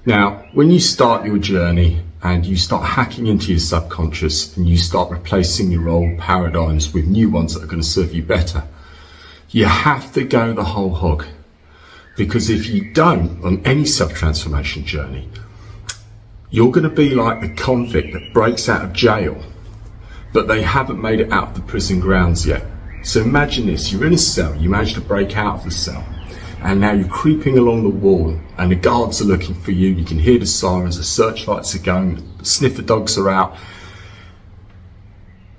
Now, when you start your journey and you start hacking into your subconscious and you start replacing your old paradigms with new ones that are going to serve you better, you have to go the whole hog. Because if you don't, on any self-transformation journey, you're going to be like the convict that breaks out of jail, but they haven't made it out of the prison grounds yet. So imagine this, you're in a cell, you manage to break out of the cell, and now you're creeping along the wall, and the guards are looking for you, you can hear the sirens, the searchlights are going, the sniffer dogs are out.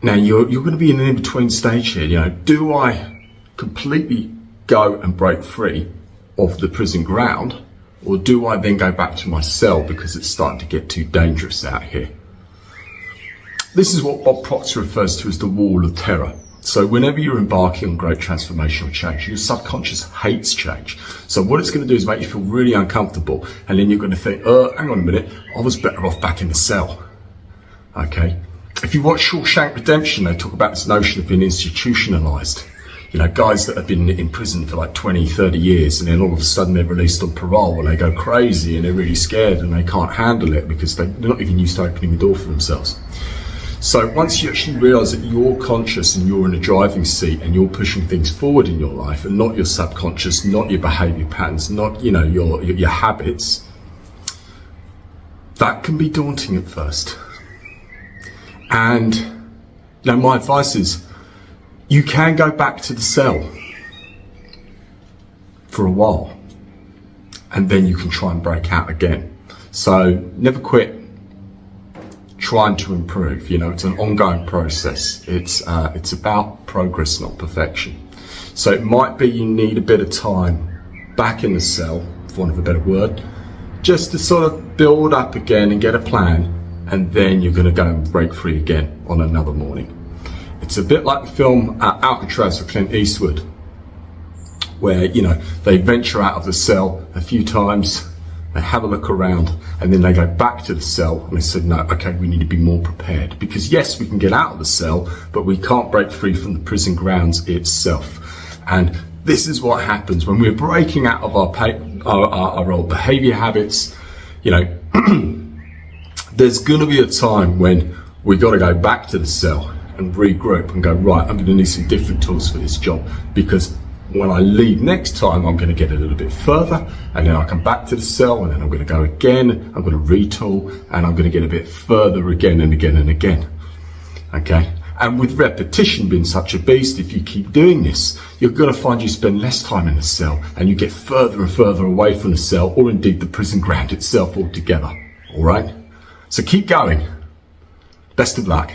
Now you're going to be in an in-between stage here, do I completely go and break free of the prison ground, or do I then go back to my cell because it's starting to get too dangerous out here? This is what Bob Proctor refers to as the wall of terror. So whenever you're embarking on great transformational change, your subconscious hates change. So what it's going to do is make you feel really uncomfortable, and then you're going to think, hang on a minute, I was better off back in the cell. Okay? If you watch Shawshank Redemption, they talk about this notion of being institutionalized. Guys that have been in prison for like 20, 30 years, and then all of a sudden they're released on parole and they go crazy and they're really scared and they can't handle it because they're not even used to opening the door for themselves. So once you actually realize that you're conscious and you're in a driving seat and you're pushing things forward in your life and not your subconscious, not your behavior patterns, not, your habits, that can be daunting at first. And my advice is, you can go back to the cell for a while and then you can try and break out again. So never quit trying to improve. It's an ongoing process. It's about progress, not perfection. So it might be you need a bit of time back in the cell, for want of a better word, just to sort of build up again and get a plan, and then you're going to go and break free again on another morning. It's a bit like the film Alcatraz for Clint Eastwood, where, they venture out of the cell a few times, they have a look around, and then they go back to the cell and they said, no, okay, we need to be more prepared. Because yes, we can get out of the cell, but we can't break free from the prison grounds itself. And this is what happens when we're breaking out of our old behavior habits. There's going to be a time when we got to go back to the cell and regroup and go, right, I'm going to need some different tools for this job, because when I leave next time, I'm going to get a little bit further, and then I come back to the cell, and then I'm going to go again, I'm going to retool, and I'm going to get a bit further again and again and again. Okay? And with repetition being such a beast, if you keep doing this, you're going to find you spend less time in the cell, and you get further and further away from the cell, or indeed the prison ground itself altogether. All right? So keep going. Best of luck.